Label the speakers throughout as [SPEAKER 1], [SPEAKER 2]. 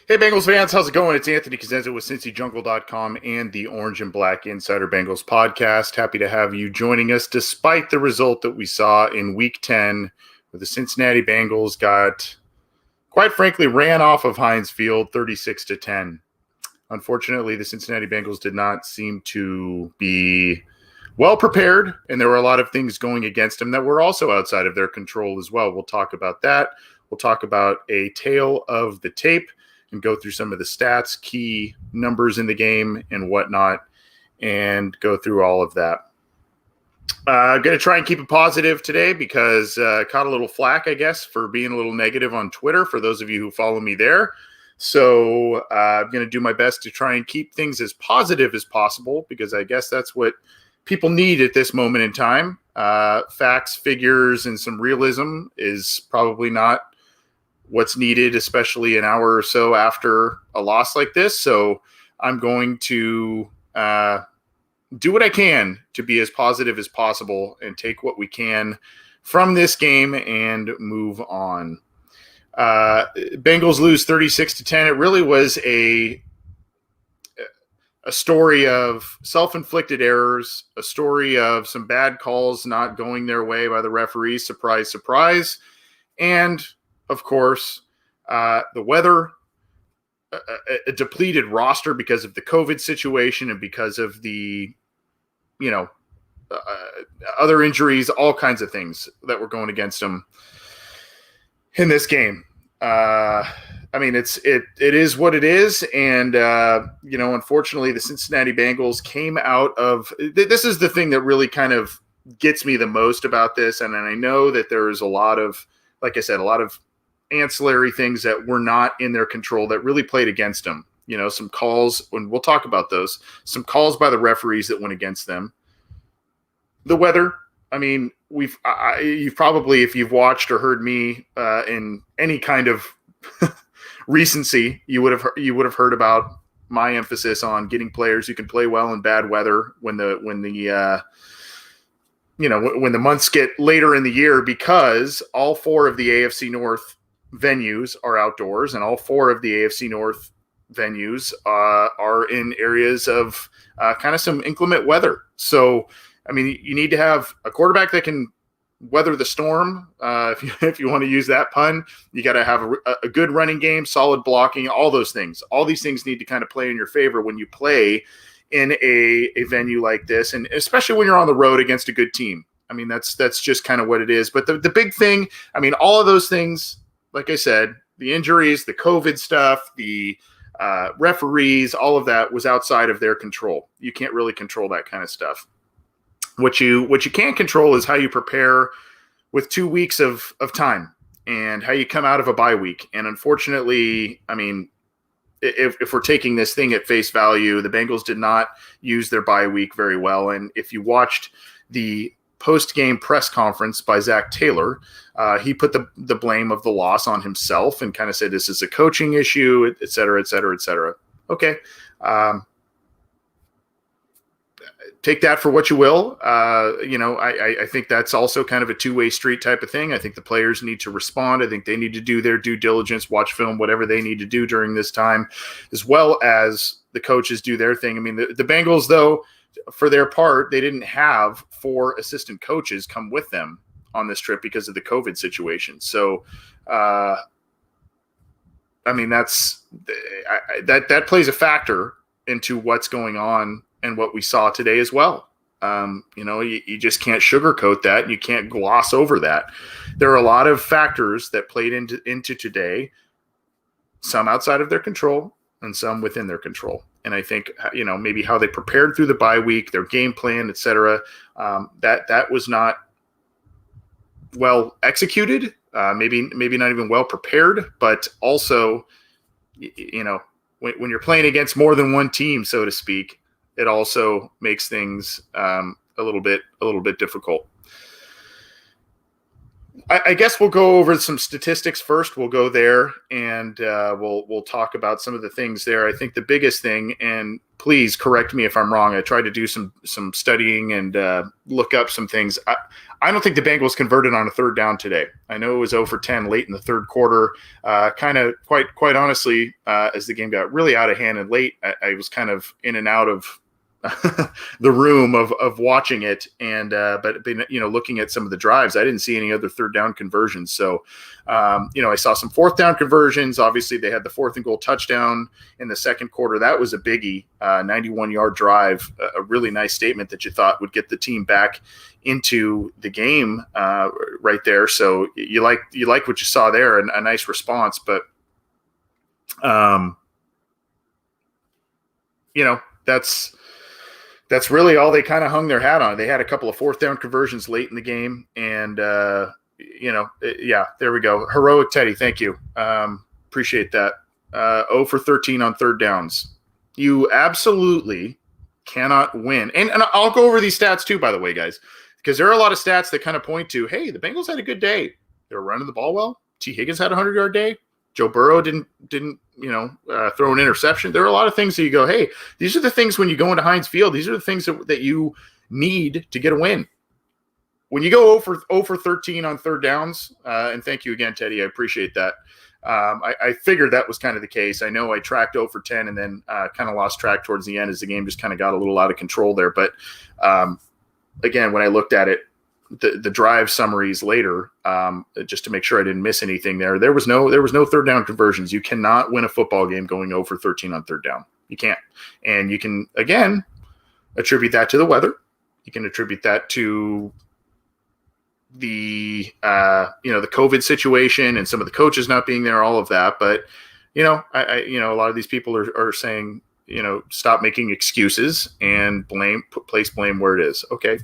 [SPEAKER 1] Hey, Bengals fans, how's it going? It's Anthony Cosenza with CincyJungle.com and the Orange and Black Insider Bengals podcast. Happy to have you joining us despite the result that we saw in Week 10 where the Cincinnati Bengals got, quite frankly, ran off of Heinz Field 36-10. Unfortunately, the Cincinnati Bengals did not seem to be well prepared, and there were a lot of things going against them that were also outside of their control as well. We'll talk about that. We'll talk about a tale of the tape and go through some of the stats, key numbers in the game and whatnot, and go through all of that. Going to try and keep it positive today because caught a little flack, I guess, for being a little negative on Twitter for those of you who follow me there. So I'm going to do my best to try and keep things as positive as possible because I guess that's what people need at this moment in time. Facts, figures, and some realism is probably not what's needed, especially an hour or so after a loss like this. So I'm going to do what I can to be as positive as possible and take what we can from this game and move on. Bengals lose 36-10. It really was a story of self-inflicted errors, a story of some bad calls not going their way by the referees. Surprise, surprise. And of course, the weather, a depleted roster because of the COVID situation and because of the, other injuries, all kinds of things that were going against them in this game. It is what it is. And, unfortunately, the Cincinnati Bengals came out of – this is the thing that really kind of gets me the most about this. And I know that there is a lot of, like I said, a lot of ancillary things that were not in their control that really played against them. Some calls, and we'll talk about those, some calls by the referees that went against them. The weather, you've probably, if you've watched or heard me in any kind of recency, you would have heard about my emphasis on getting players who can play well in bad weather when the months get later in the year, because all four of the AFC North venues are outdoors and all four of the AFC North venues are in areas of kind of some inclement weather. So, you need to have a quarterback that can weather the storm. If you want to use that pun, you got to have a good running game, solid blocking, all those things. All these things need to kind of play in your favor when you play in a venue like this, and especially when you're on the road against a good team. That's just kind of what it is. But the big thing, all of those things, like I said, the injuries, the COVID stuff, the referees, all of that was outside of their control. You can't really control that kind of stuff. What you can control is how you prepare with 2 weeks of time and how you come out of a bye week. And unfortunately, if we're taking this thing at face value, the Bengals did not use their bye week very well. And if you watched the post-game press conference by Zach Taylor, he put the blame of the loss on himself and kind of said this is a coaching issue, et cetera, et cetera, et cetera. Okay. Take that for what you will. I think that's also kind of a two-way street type of thing. I think the players need to respond. I think they need to do their due diligence, watch film, whatever they need to do during this time, as well as the coaches do their thing. The Bengals, though, for their part, they didn't have 4 assistant coaches come with them on this trip because of the COVID situation. So, that plays a factor into what's going on and what we saw today as well. You just can't sugarcoat that. And you can't gloss over that. There are a lot of factors that played into today, some outside of their control and some within their control. And I think, maybe how they prepared through the bye week, their game plan, et cetera, that was not well executed, maybe not even well prepared, but also, when you're playing against more than one team, so to speak, it also makes things a little bit difficult. I guess we'll go over some statistics first. We'll go there, and we'll talk about some of the things there. I think the biggest thing, and please correct me if I'm wrong, I tried to do some studying and look up some things. I don't think the Bengals converted on a third down today. I know it was 0 for 10 late in the third quarter. Kind of quite honestly, as the game got really out of hand and late, I was kind of in and out of the room of watching it, and but looking at some of the drives, I didn't see any other third down conversions. So I saw some fourth down conversions. Obviously they had the 4th and goal touchdown in the second quarter. That was a biggie, 91-yard drive, a really nice statement that you thought would get the team back into the game right there. So you like what you saw there, and a nice response. But that's really all they kind of hung their hat on. They had a couple of fourth down conversions late in the game, and there we go. Heroic Teddy, thank you. Appreciate that. 0 for 13 on third downs. You absolutely cannot win. And I'll go over these stats too, by the way, guys, because there are a lot of stats that kind of point to, hey, the Bengals had a good day. They were running the ball well. T. Higgins had a 100-yard day. Joe Burrow didn't throw an interception. There are a lot of things that you go, hey, these are the things when you go into Heinz Field, these are the things that you need to get a win. When you go 0 for 13 on third downs, and thank you again, Teddy, I appreciate that. I figured that was kind of the case. I know I tracked 0 for 10 and then kind of lost track towards the end as the game just kind of got a little out of control there. But again, when I looked at it, the drive summaries later, just to make sure I didn't miss anything there was no third down conversions. You cannot win a football game going 0 for 13 on third down. You can't. And you can, again, attribute that to the weather. You can attribute that to the the COVID situation and some of the coaches not being there, all of that. But a lot of these people are saying, stop making excuses and place blame where it is. Okay.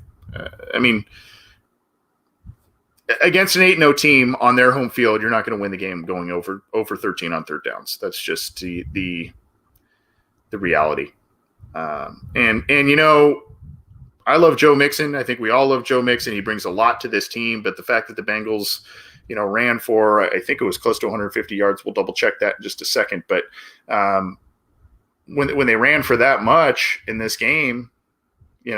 [SPEAKER 1] Against an 8-0 team on their home field, you're not going to win the game going over 13 on third downs. That's just the reality. I love Joe Mixon. I think we all love Joe Mixon. He brings a lot to this team. But the fact that the Bengals, ran for, I think it was close to 150 yards. We'll double check that in just a second. But when they ran for that much in this game, you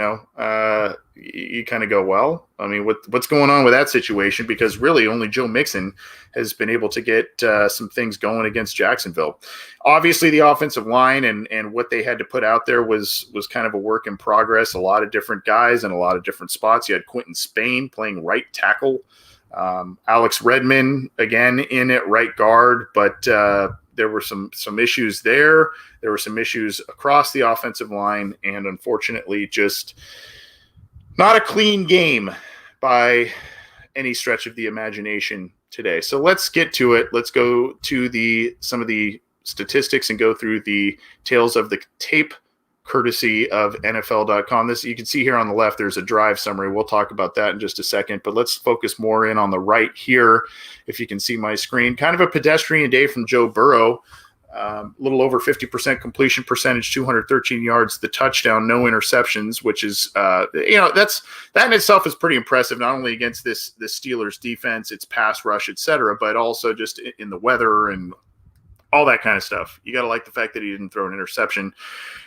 [SPEAKER 1] kind of go, well, what's going on with that situation? Because really only Joe Mixon has been able to get some things going against Jacksonville. Obviously the offensive line and what they had to put out there was kind of a work in progress. A lot of different guys in a lot of different spots. You had Quentin Spain playing right tackle. Alex Redmond again in at right guard, but there were some issues there. There were some issues across the offensive line, and unfortunately just not a clean game by any stretch of the imagination today. So let's get to it. Let's go to some of the statistics and go through the tales of the tape, courtesy of NFL.com. This you can see here on the left, there's a drive summary. We'll talk about that in just a second, but let's focus more in on the right here. If you can see my screen, kind of a pedestrian day from Joe Burrow. A little over 50% completion percentage, 213 yards, the touchdown, no interceptions, which is, that in itself is pretty impressive, not only against this Steelers defense, its pass rush, et cetera, but also just in the weather and all that kind of stuff. You got to like the fact that he didn't throw an interception.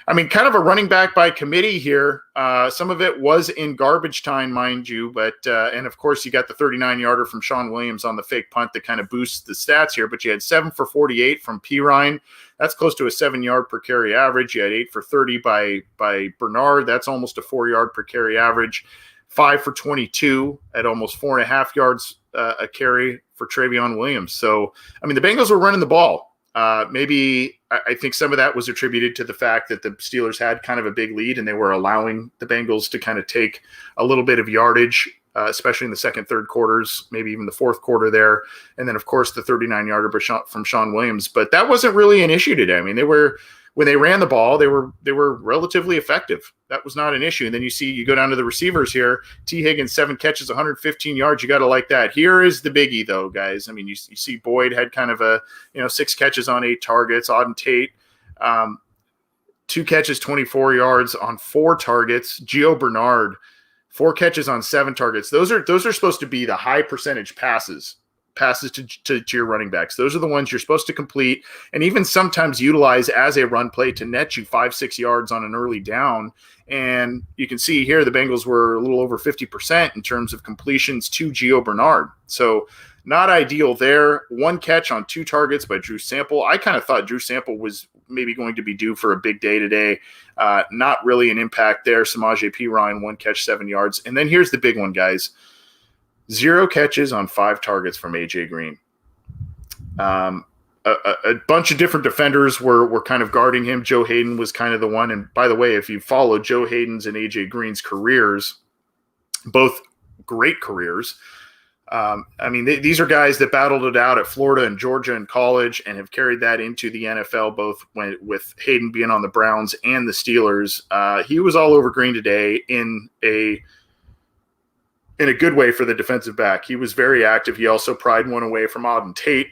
[SPEAKER 1] Kind of a running back by committee here. Some of it was in garbage time, mind you, but and of course you got the 39-yarder from Sean Williams on the fake punt that kind of boosts the stats here, but you had 7 for 48 from Pirine. That's close to a 7-yard per carry average. You had 8 for 30 by Bernard. That's almost a 4-yard per carry average. 5 for 22 at almost 4.5 yards a carry for Travion Williams. So, the Bengals were running the ball. Maybe I think some of that was attributed to the fact that the Steelers had kind of a big lead and they were allowing the Bengals to kind of take a little bit of yardage, especially in the second, third quarters, maybe even the fourth quarter there. And then, of course, the 39-yarder from Sean Williams. But that wasn't really an issue today. When they ran the ball, they were relatively effective. That was not an issue. And then you go down to the receivers here. T. Higgins, 7 catches, 115 yards. You got to like that. Here is the biggie, though, guys. You see Boyd had kind of a 6 catches on 8 targets. Auden Tate, 2 catches, 24 yards on 4 targets. Gio Bernard, 4 catches on 7 targets. Those are supposed to be the high percentage passes to your running backs. Those are the ones you're supposed to complete and even sometimes utilize as a run play to net you 5-6 yards on an early down. And you can see here the Bengals were a little over 50% in terms of completions to Gio Bernard. So not ideal there. 1 catch on 2 targets by Drew Sample. I kind of thought Drew Sample was maybe going to be due for a big day today. Not really an impact there. Samaje Perine, 1 catch, 7 yards. And then here's the big one, guys. 0 catches on 5 targets from A.J. Green. A bunch of different defenders were kind of guarding him. Joe Hayden was kind of the one. And by the way, if you follow Joe Hayden's and A.J. Green's careers, both great careers, these are guys that battled it out at Florida and Georgia in college and have carried that into the NFL, both with Hayden being on the Browns and the Steelers. He was all over Green today in a good way for the defensive back. He was very active. He also pried one away from Auden Tate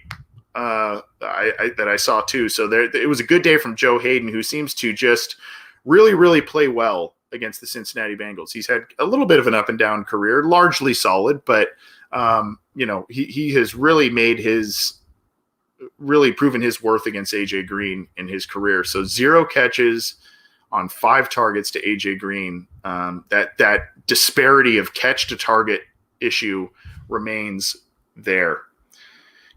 [SPEAKER 1] that I saw too. So it was a good day from Joe Hayden, who seems to just really, really play well against the Cincinnati Bengals. He's had a little bit of an up and down career, largely solid, but he has really proven his worth against AJ Green in his career. So 0 catches on 5 targets to AJ Green. That disparity of catch to target issue remains there.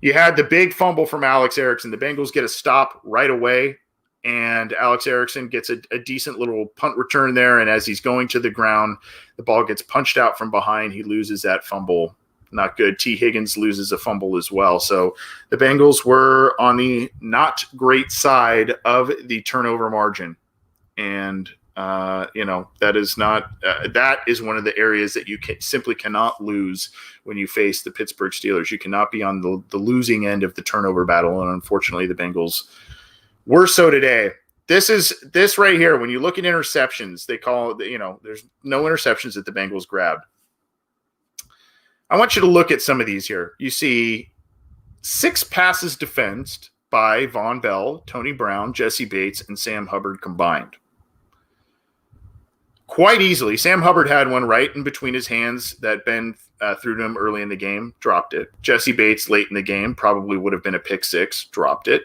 [SPEAKER 1] You had the big fumble from Alex Erickson. The Bengals get a stop right away, and Alex Erickson gets a decent little punt return there. And as he's going to the ground, the ball gets punched out from behind. He loses that fumble. Not good. T. Higgins loses a fumble as well. So the Bengals were on the not great side of the turnover margin. And, that is one of the areas that you simply cannot lose when you face the Pittsburgh Steelers. You cannot be on the losing end of the turnover battle. And unfortunately, the Bengals were so today. This right here, when you look at interceptions, they call it, there's no interceptions that the Bengals grabbed. I want you to look at some of these here. You see 6 passes defensed by Von Bell, Tony Brown, Jesse Bates, and Sam Hubbard combined. Quite easily. Sam Hubbard had one right in between his hands that Ben threw to him early in the game, dropped it. Jesse Bates late in the game probably would have been a pick 6, dropped it.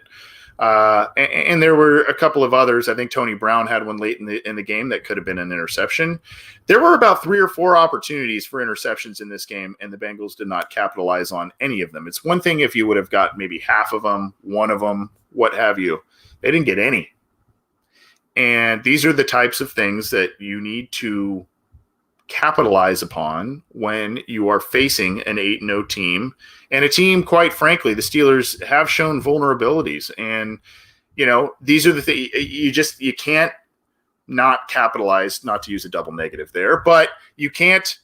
[SPEAKER 1] And there were a couple of others. I think Tony Brown had one late in the game that could have been an interception. There were about 3 or 4 opportunities for interceptions in this game, and the Bengals did not capitalize on any of them. It's one thing if you would have got maybe half of them, one of them, what have you. They didn't get any. And these are the types of things that you need to capitalize upon when you are facing an 8-0 team, and a team, quite frankly, the Steelers have shown vulnerabilities. And, these are the things you can't not capitalize, not to use a double negative there, but you can't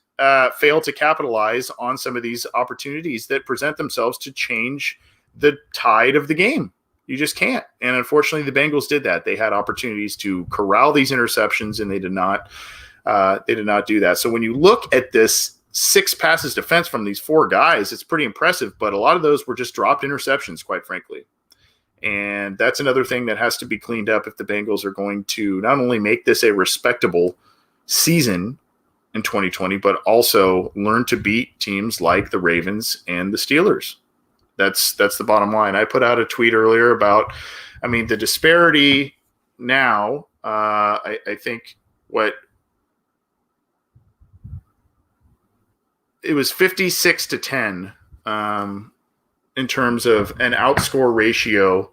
[SPEAKER 1] fail to capitalize on some of these opportunities that present themselves to change the tide of the game. You just can't. And unfortunately, the Bengals did that. They had opportunities to corral these interceptions, and they did not do that. So when you look at this 6 passes defense from these 4 guys, it's pretty impressive, but a lot of those were just dropped interceptions, quite frankly. And that's another thing that has to be cleaned up if the Bengals are going to not only make this a respectable season in 2020, but also learn to beat teams like the Ravens and the Steelers. That's the bottom line. I put out a tweet earlier about, the disparity now, I think it was 56-10 in terms of an outscore ratio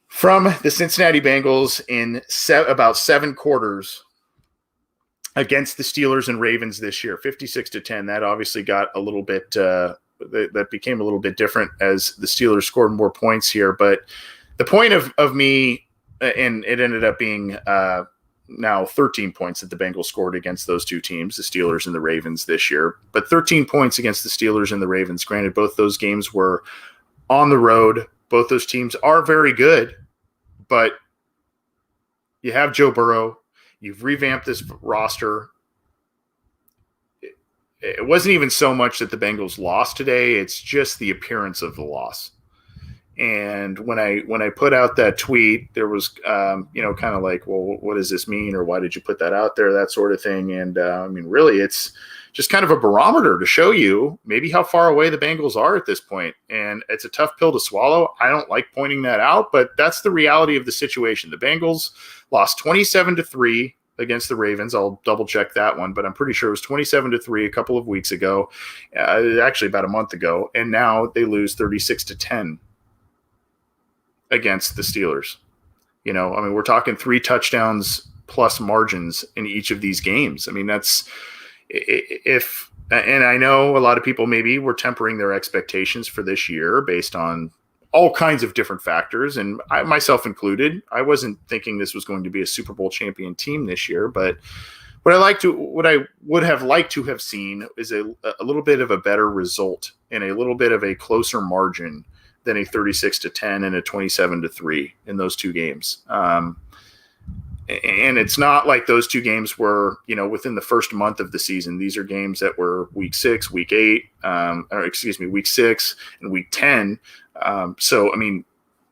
[SPEAKER 1] from the Cincinnati Bengals in about 7 quarters against the Steelers and Ravens this year. 56-10. That obviously got a little bit that became a little bit different as the Steelers scored more points here. But the point of me, and it ended up being now 13 points that the Bengals scored against those 2 teams, the Steelers and the Ravens this year. But 13 points against the Steelers and the Ravens. Granted, both those games were on the road. Both those teams are very good. But you have Joe Burrow. You've revamped this roster. It wasn't even so much that the Bengals lost today. It's just the appearance of the loss. And when I put out that tweet, there was, kind of like, well, what does this mean? Or why did you put that out there? That sort of thing. And really, it's just kind of a barometer to show you maybe how far away the Bengals are at this point. And it's a tough pill to swallow. I don't like pointing that out, but that's the reality of the situation. The Bengals lost 27-3 against the Ravens. I'll double check that one, but I'm pretty sure it was 27-3 a couple of weeks ago, actually about a month ago. And now they lose 36-10 against the Steelers. We're talking 3 touchdowns plus margins in each of these games. that's and I know a lot of people maybe were tempering their expectations for this year based on all kinds of different factors, and I myself included. I wasn't thinking this was going to be a Super Bowl champion team this year, but what I would have liked to have seen is a little bit of a better result and a little bit of a closer margin than a 36-10 and a 27-3 in those 2 games. And it's not like those 2 games were, within the first month of the season. These are games that were week 6, week 8, week 6 and week 10.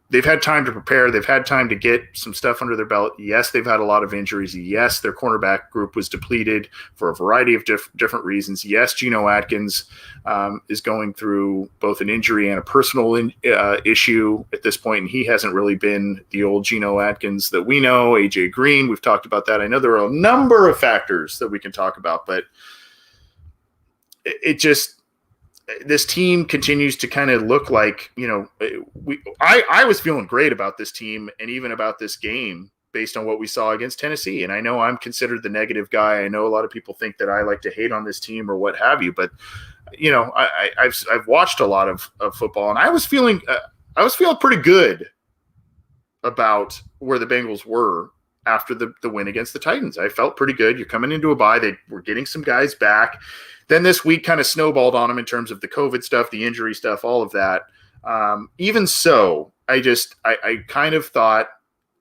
[SPEAKER 1] They've had time to prepare. They've had time to get some stuff under their belt. Yes, they've had a lot of injuries. Yes, their cornerback group was depleted for a variety of different reasons. Yes, Geno Atkins is going through both an injury and a personal issue at this point, and he hasn't really been the old Geno Atkins that we know. AJ Green, we've talked about that. I know there are a number of factors that we can talk about, but this team continues to kind of look like, I was feeling great about this team and even about this game based on what we saw against Tennessee. And I know I'm considered the negative guy. I know a lot of people think that I like to hate on this team or what have you, but I've watched a lot of football, and I was feeling pretty good about where the Bengals were after the win against the Titans. I felt pretty good. You're coming into a bye. They were getting some guys back. Then this week kind of snowballed on them in terms of the COVID stuff, the injury stuff, all of that. Even so, I kind of thought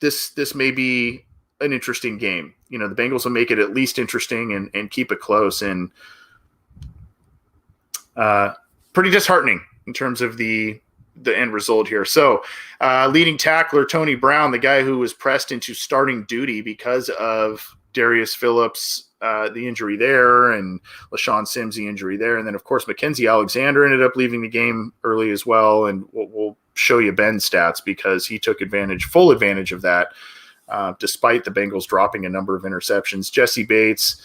[SPEAKER 1] this may be an interesting game. The Bengals will make it at least interesting and keep it close, and pretty disheartening in terms of the end result here. So leading tackler Tony Brown, the guy who was pressed into starting duty because of Darius Phillips, the injury there, and LaShawn Sims, the injury there. And then, of course, Mackenzie Alexander ended up leaving the game early as well. And we'll show you Ben's stats because he took full advantage of that, despite the Bengals dropping a number of interceptions. Jesse Bates,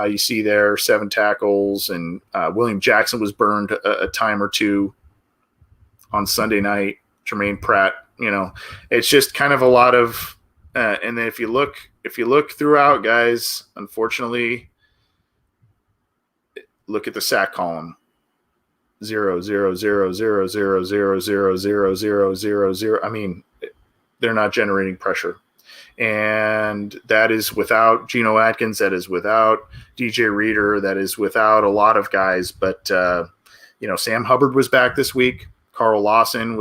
[SPEAKER 1] you see there, 7 tackles, and William Jackson was burned a time or two on Sunday night. Jermaine Pratt, it's just kind of a lot of and then if you look throughout, guys, unfortunately, look at the sack column. 0, 0, 0, 0, 0, 0, 0, 0, 0, 0, 0. They're not generating pressure. And that is without Geno Atkins. That is without DJ Reader. That is without a lot of guys. But, Sam Hubbard was back this week. Carl Lawson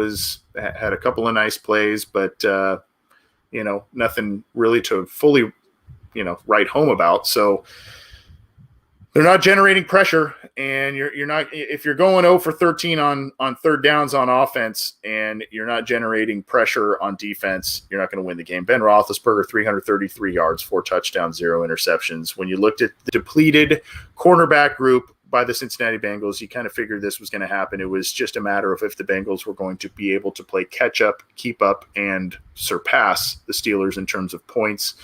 [SPEAKER 1] had a couple of nice plays, but nothing really to fully, write home about. So they're not generating pressure, and you're not, if you're going 0 for 13 on third downs on offense and you're not generating pressure on defense, you're not going to win the game. Ben Roethlisberger, 333 yards, 4 touchdowns, 0 interceptions. When you looked at the depleted cornerback group by the Cincinnati Bengals, you kind of figured this was going to happen. It was just a matter of if the Bengals were going to be able to play catch up, keep up, and surpass the Steelers in terms of points,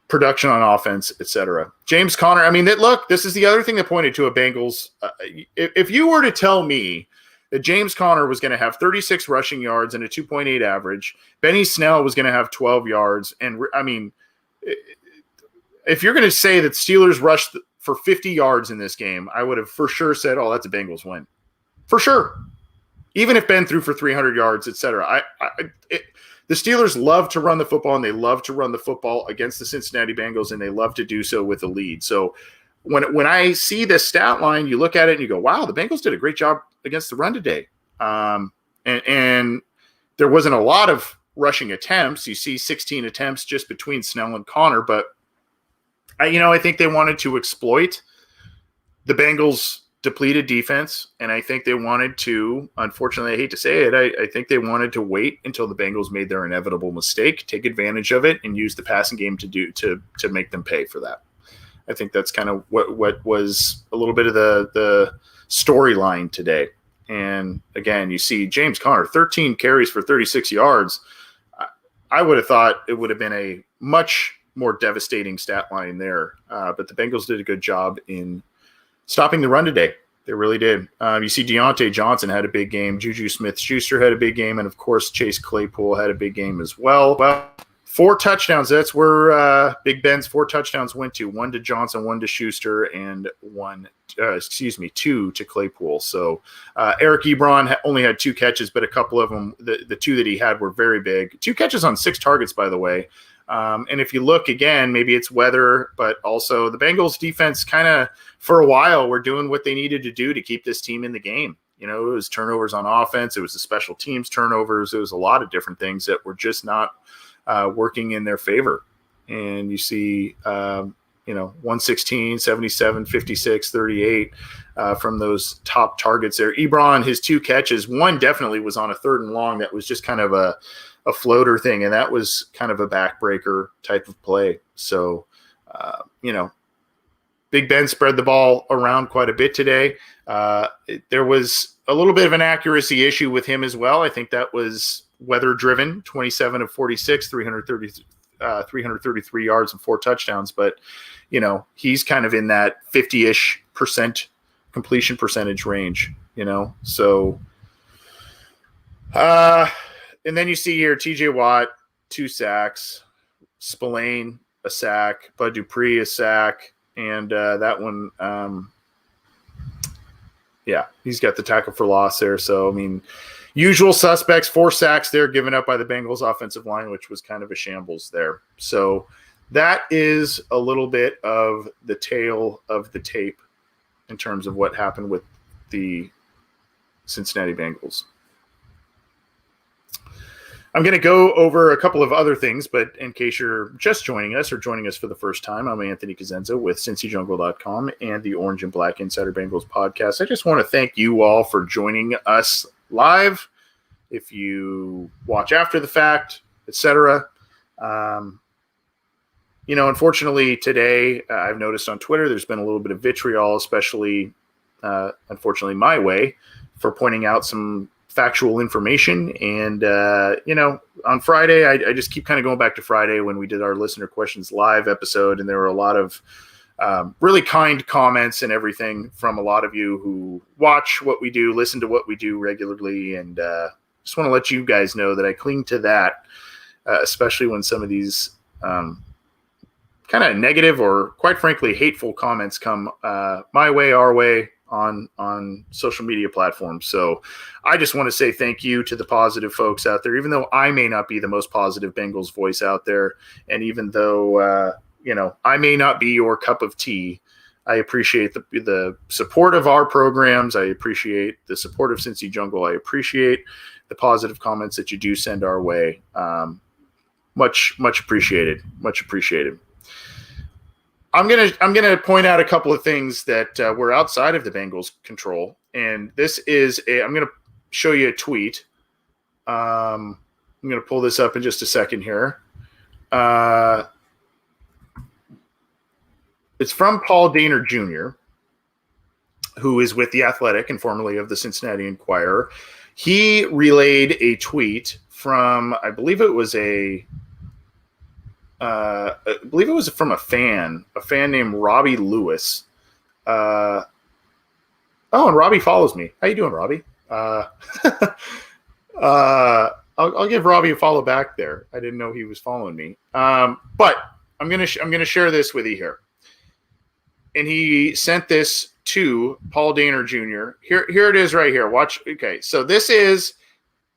[SPEAKER 1] production on offense, etc. James Conner, look, this is the other thing that pointed to a Bengals. If you were to tell me that James Conner was going to have 36 rushing yards and a 2.8 average, Benny Snell was going to have 12 yards, and if you're going to say that Steelers rushed for 50 yards in this game, I would have for sure said, oh, that's a Bengals win. For sure. Even if Ben threw for 300 yards, etc. The Steelers love to run the football, and they love to run the football against the Cincinnati Bengals, and they love to do so with a lead. So when I see this stat line, you look at it and you go, wow, the Bengals did a great job against the run today. And there wasn't a lot of rushing attempts. You see 16 attempts just between Snell and Conner, but I think they wanted to exploit the Bengals' depleted defense, and I think they wanted to, unfortunately, I hate to say it, I think they wanted to wait until the Bengals made their inevitable mistake, take advantage of it, and use the passing game to make them pay for that. I think that's kind of what was a little bit of the storyline today. And again, you see James Conner, 13 carries for 36 yards. I would have thought it would have been a much more devastating stat line there, but the Bengals did a good job in stopping the run today. They really did. You see Deontay Johnson had a big game. Juju Smith-Schuster had a big game. And, of course, Chase Claypool had a big game as well. 4 touchdowns. That's where Big Ben's 4 touchdowns went to. 1 to Johnson, 1 to Schuster, and 2 to Claypool. So Eric Ebron only had 2 catches, but a couple of them, the 2 that he had were very big. 2 catches on 6 targets, by the way. And if you look again, maybe it's weather, but also the Bengals defense kind of for a while were doing what they needed to do to keep this team in the game. You know, it was turnovers on offense. It was the special teams turnovers. It was a lot of different things that were just not working in their favor. And you see, 116, 77, 56, 38 from those top targets there. Ebron, his 2 catches, one definitely was on a 3rd and long. That was just kind of a floater thing, and that was kind of a backbreaker type of play. So, Big Ben spread the ball around quite a bit today. There was a little bit of an accuracy issue with him as well. I think that was weather-driven, 27 of 46, 333 yards and 4 touchdowns. But, he's kind of in that 50-ish % completion percentage range, So, and then you see here T.J. Watt, 2 sacks, Spillane, a sack, Bud Dupree, a sack, and that one, he's got the tackle for loss there. So, I mean, usual suspects, 4 sacks there given up by the Bengals offensive line, which was kind of a shambles there. So that is a little bit of the tale of the tape in terms of what happened with the Cincinnati Bengals. I'm going to go over a couple of other things, but in case you're just joining us or joining us for the first time, I'm Anthony Cosenza with CincyJungle.com and the Orange and Black Insider Bengals podcast. I just want to thank you all for joining us live. If you watch after the fact, etc. Unfortunately today, I've noticed on Twitter, there's been a little bit of vitriol, especially, unfortunately, my way, for pointing out some factual information. And, on Friday, I just keep kind of going back to Friday when we did our listener questions live episode. And there were a lot of really kind comments and everything from a lot of you who watch what we do, listen to what we do regularly. And just want to let you guys know that I cling to that, especially when some of these kind of negative or quite frankly hateful comments come my way, our way, on social media platforms. So I just want to say thank you to the positive folks out there, even though I may not be the most positive Bengals voice out there. And even though, I may not be your cup of tea, I appreciate the support of our programs. I appreciate the support of Cincy Jungle. I appreciate the positive comments that you do send our way. Much appreciated. Much appreciated. I'm gonna point out a couple of things that were outside of the Bengals' control, and this is I'm gonna show you a tweet. I'm gonna pull this up in just a second here. It's from Paul Dehner Jr., who is with The Athletic and formerly of the Cincinnati Enquirer. He relayed a tweet from, I believe it was from a fan named Robbie Lewis. And Robbie follows me. How you doing, Robbie? I'll give Robbie a follow back there. I didn't know he was following me. But I'm gonna share this with you here. And he sent this to Paul Dehner Jr. Here it is right here. Watch. Okay, so this is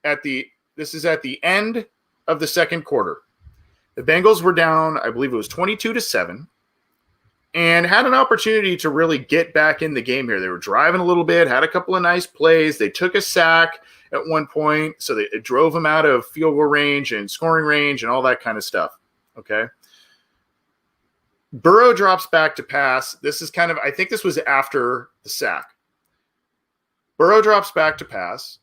[SPEAKER 1] at the end of the second quarter. The Bengals were down, I believe it was 22-7, and had an opportunity to really get back in the game here. They were driving a little bit, had a couple of nice plays. They took a sack at one point, so it drove them out of field goal range and scoring range and all that kind of stuff. Okay. Burrow drops back to pass. This is I think this was after the sack. Burrow drops back to pass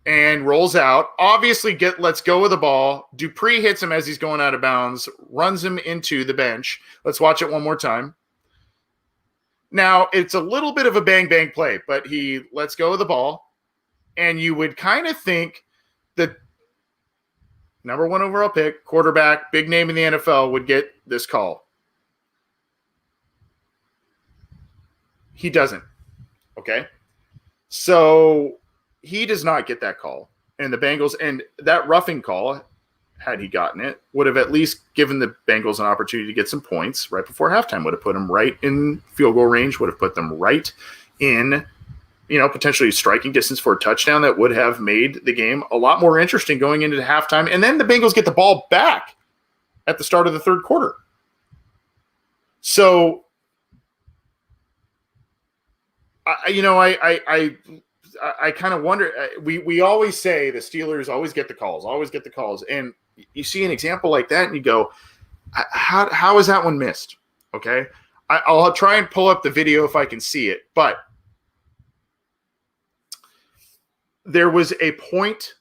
[SPEAKER 1] and rolls out. Obviously, let's go with the ball. Dupree hits him as he's going out of bounds, runs him into the bench. Let's watch it one more time. Now, it's a little bit of a bang-bang play, but he lets go of the ball, and you would kind of think that number 1 overall pick, quarterback, big name in the NFL, would get this call. He doesn't. Okay? So he does not get that call. And the Bengals, and that roughing call, had he gotten it, would have at least given the Bengals an opportunity to get some points right before halftime, would have put them right in field goal range, would have put them right in, potentially striking distance for a touchdown that would have made the game a lot more interesting going into the halftime. And then the Bengals get the ball back at the start of the third quarter. So, I kind of wonder. We always say the Steelers always get the calls, and you see an example like that, and you go, "How is that one missed?" Okay, I'll try and pull up the video if I can see it, but there was a point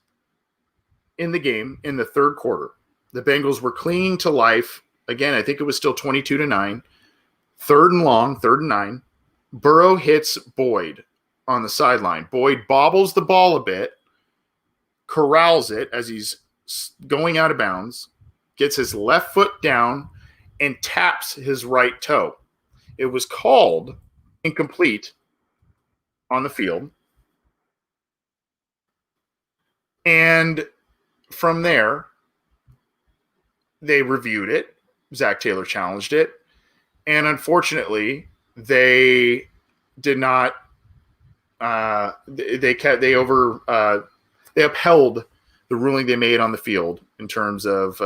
[SPEAKER 1] in the game in the third quarter. The Bengals were clinging to life again. I think it was still 22-9, 3rd and long, 3rd and 9. Burrow hits Boyd on the sideline. Boyd bobbles the ball a bit, corrals it as he's going out of bounds, gets his left foot down, and taps his right toe. It was called incomplete on the field. And from there, they reviewed it. Zach Taylor challenged it. And unfortunately, they did not they upheld the ruling they made on the field in terms of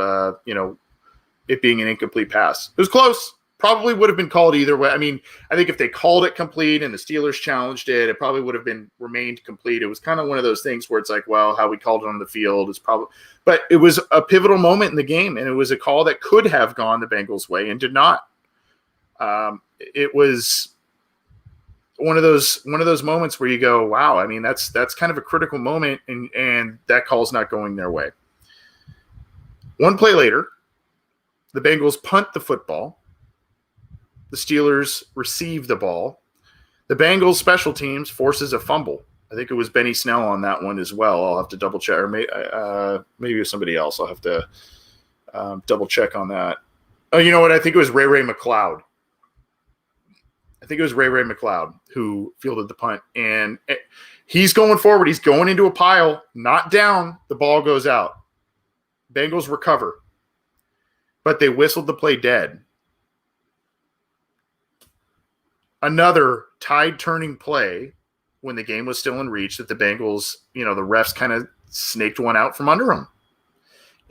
[SPEAKER 1] it being an incomplete pass. It was close. Probably would have been called either way. I mean, I think if they called it complete and the Steelers challenged it, it probably would have remained complete. It was kind of one of those things where it's like, well, how we called it on the field is probably, but it was a pivotal moment in the game, and it was a call that could have gone the Bengals' way and did not. It was one of those moments where you go, wow, I mean, that's kind of a critical moment, and that call's not going their way. One play later, the Bengals punt the football. The Steelers receive the ball. The Bengals special teams forces a fumble. I think it was Benny Snell on that one as well. I'll have to double check, or maybe it was somebody else. I'll have to double check on that. Oh, you know what? I think it was Ray McLeod. Who fielded the punt, and he's going forward. He's going into a pile, not down. The ball goes out. Bengals recover, but they whistled the play dead. Another tide-turning play when the game was still in reach that the Bengals, the refs kind of snaked one out from under them.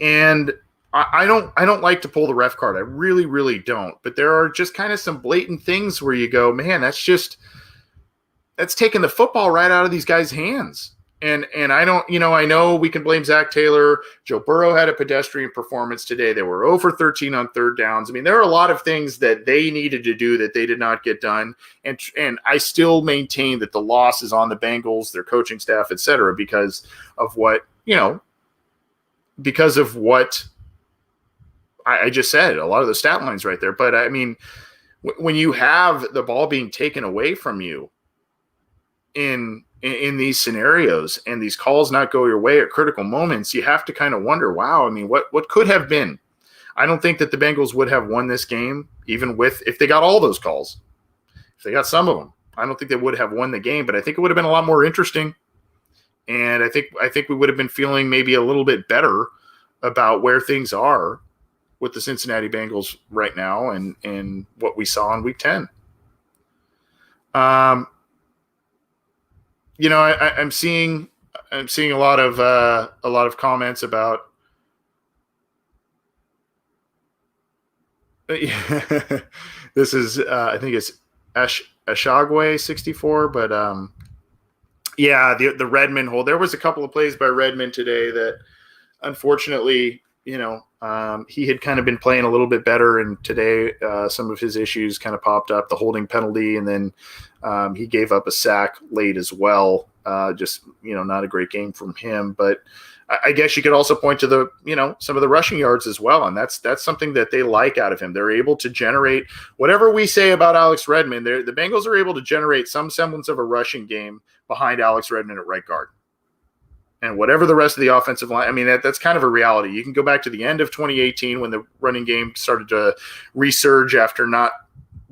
[SPEAKER 1] And I don't like to pull the ref card. I really, really don't. But there are just kind of some blatant things where you go, man, that's taking the football right out of these guys' hands. And I don't, I know we can blame Zach Taylor. Joe Burrow had a pedestrian performance today. They were 0 for 13 on third downs. I mean, there are a lot of things that they needed to do that they did not get done. And I still maintain that the loss is on the Bengals, their coaching staff, et cetera, because of what I just said, a lot of the stat lines right there. But I mean, when you have the ball being taken away from you in these scenarios and these calls not go your way at critical moments, you have to kind of wonder, wow, I mean, what could have been? I don't think that the Bengals would have won this game, even if they got all those calls. If they got some of them, I don't think they would have won the game, but I think it would have been a lot more interesting. And I think we would have been feeling maybe a little bit better about where things are with the Cincinnati Bengals right now and what we saw in Week 10. I'm seeing a lot of comments about this is I think it's Ashagwe 64, but the Redmond hold. There was a couple of plays by Redmond today that unfortunately he had kind of been playing a little bit better, and today some of his issues kind of popped up, the holding penalty, and then he gave up a sack late as well. Just, not a great game from him. But I guess you could also point to the, some of the rushing yards as well, and that's something that they like out of him. They're able to generate whatever we say about Alex Redmond. The Bengals are able to generate some semblance of a rushing game behind Alex Redmond at right guard. And whatever the rest of the offensive line, I mean, that's kind of a reality. You can go back to the end of 2018 when the running game started to resurge after not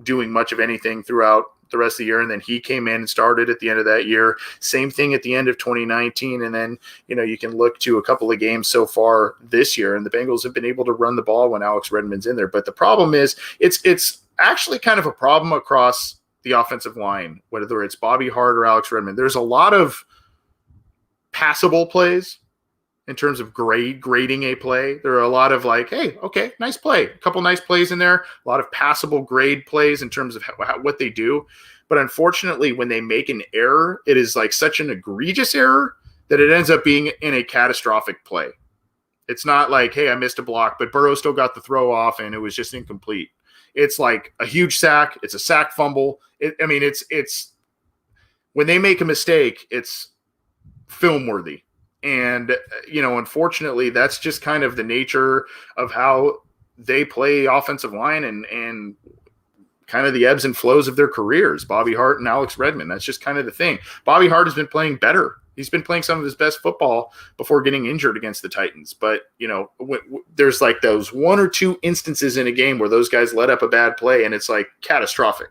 [SPEAKER 1] doing much of anything throughout the rest of the year. And then he came in and started at the end of that year. Same thing at the end of 2019. And then, you can look to a couple of games so far this year, and the Bengals have been able to run the ball when Alex Redmond's in there. But the problem is it's actually kind of a problem across the offensive line, whether it's Bobby Hart or Alex Redmond. There's a lot of passable plays in terms of grading a play. There are a lot of like, hey, okay, nice play. A couple nice plays in there. A lot of passable grade plays in terms of what they do. But unfortunately, when they make an error, it is like such an egregious error that it ends up being in a catastrophic play. It's not like, hey, I missed a block, but Burrow still got the throw off and it was just incomplete. It's like a huge sack. It's a sack fumble. It's when they make a mistake, it's film worthy. And, unfortunately, that's just kind of the nature of how they play offensive line and kind of the ebbs and flows of their careers, Bobby Hart and Alex Redmond. That's just kind of the thing. Bobby Hart has been playing better. He's been playing some of his best football before getting injured against the Titans. But, there's like those one or two instances in a game where those guys let up a bad play and it's like catastrophic.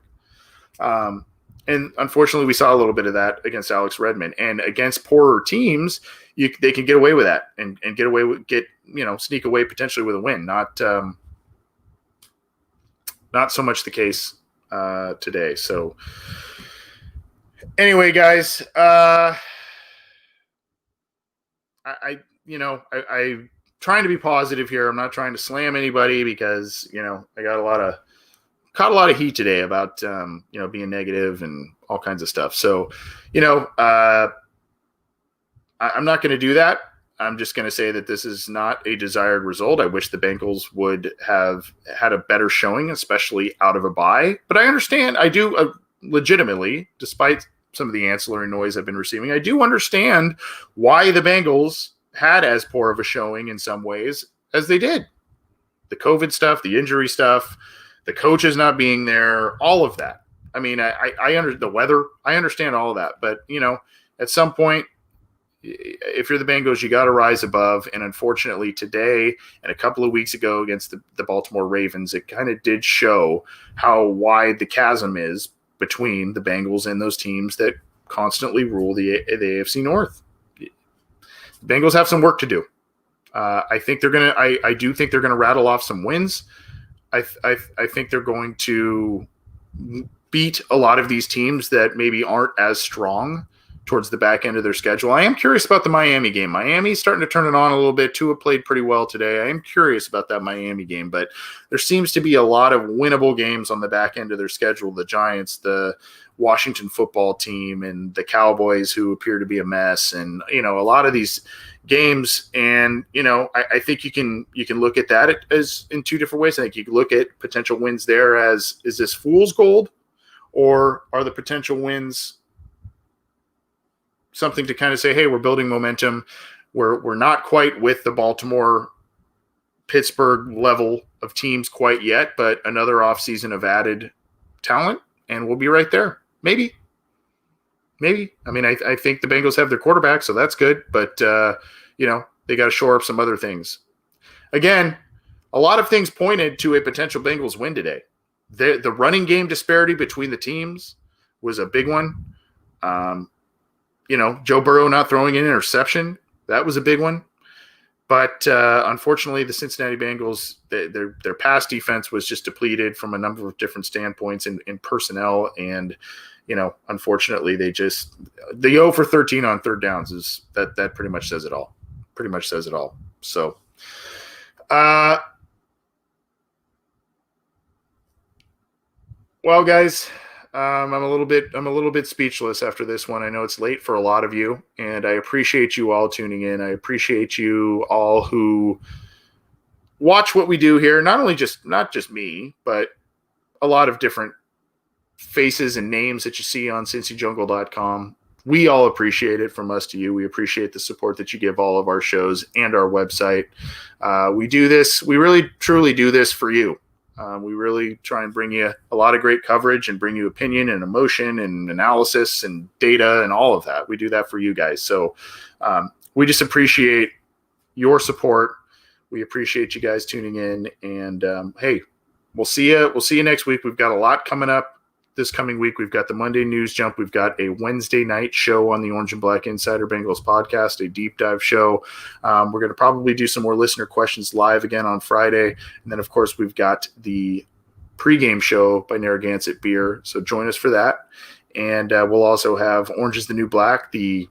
[SPEAKER 1] And unfortunately, we saw a little bit of that against Alex Redmond. And against poorer teams, they can get away with that and sneak away potentially with a win. Not so much the case today. So anyway, guys, I'm trying to be positive here. I'm not trying to slam anybody because, I caught a lot of heat today about, being negative and all kinds of stuff. So, I'm not going to do that. I'm just going to say that this is not a desired result. I wish the Bengals would have had a better showing, especially out of a bye. But I understand. I do legitimately, despite some of the ancillary noise I've been receiving, I do understand why the Bengals had as poor of a showing in some ways as they did. The COVID stuff, the injury stuff, the coaches not being there, all of that. I mean, I under the weather. I understand all of that. But, at some point, if you're the Bengals, you got to rise above. And unfortunately, today and a couple of weeks ago against the Baltimore Ravens, it kind of did show how wide the chasm is between the Bengals and those teams that constantly rule the AFC North. The Bengals have some work to do. I think they're gonna. I do think they're gonna rattle off some wins. I think they're going to beat a lot of these teams that maybe aren't as strong towards the back end of their schedule. I am curious about the Miami game. Miami's starting to turn it on a little bit. Tua played pretty well today. I am curious about that Miami game, but there seems to be a lot of winnable games on the back end of their schedule. The Giants, the Washington football team, and the Cowboys, who appear to be a mess, and a lot of these games. And I think you can look at that as in two different ways. I think you can look at potential wins there as, is this fool's gold, or are the potential wins something to kind of say, hey, we're building momentum. We're not quite with the Baltimore, Pittsburgh level of teams quite yet, but another offseason of added talent, and we'll be right there. Maybe. I mean, I think the Bengals have their quarterback, so that's good, but they got to shore up some other things. Again, a lot of things pointed to a potential Bengals win today. The running game disparity between the teams was a big one. Joe Burrow not throwing an interception, that was a big one. But unfortunately, the Cincinnati Bengals, their pass defense was just depleted from a number of different standpoints in personnel. And, unfortunately, the 0 for 13 on third downs is that pretty much says it all. So, well, guys, I'm a little bit speechless after this one. I know it's late for a lot of you, and I appreciate you all tuning in. I appreciate you all who watch what we do here. Not just me, but a lot of different faces and names that you see on cincyjungle.com. We all appreciate it, from us to you. We appreciate the support that you give all of our shows and our website. We do this. We really, truly do this for you. We really try and bring you a lot of great coverage and bring you opinion and emotion and analysis and data and all of that. We do that for you guys. So we just appreciate your support. We appreciate you guys tuning in. And hey, we'll see you. We'll see you next week. We've got a lot coming up this coming week. We've got the Monday News Jump. We've got a Wednesday night show on the Orange and Black Insider Bengals podcast, a deep dive show. We're going to probably do some more listener questions live again on Friday. And then, of course, we've got the pregame show by Narragansett Beer. So join us for that. And we'll also have Orange is the New Black, the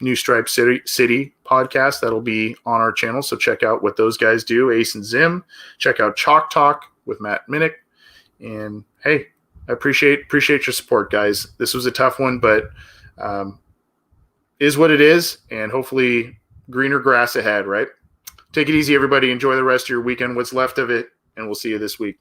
[SPEAKER 1] New Stripe City podcast. That'll be on our channel. So check out what those guys do, Ace and Zim. Check out Chalk Talk with Matt Minnick. And hey, I appreciate your support, guys. This was a tough one, but is what it is, and hopefully greener grass ahead, right? Take it easy, everybody. Enjoy the rest of your weekend, what's left of it, and we'll see you this week.